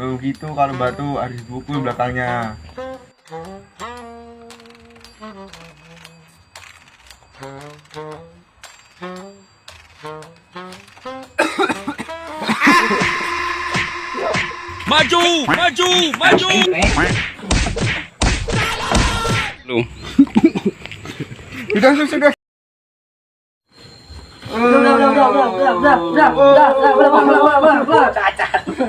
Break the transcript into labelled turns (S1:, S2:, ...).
S1: Oh gitu, kalau batu harus dipukul belakangnya.
S2: Maju, maju, maju. Lu.
S1: Sudah.
S3: Udah, cacat.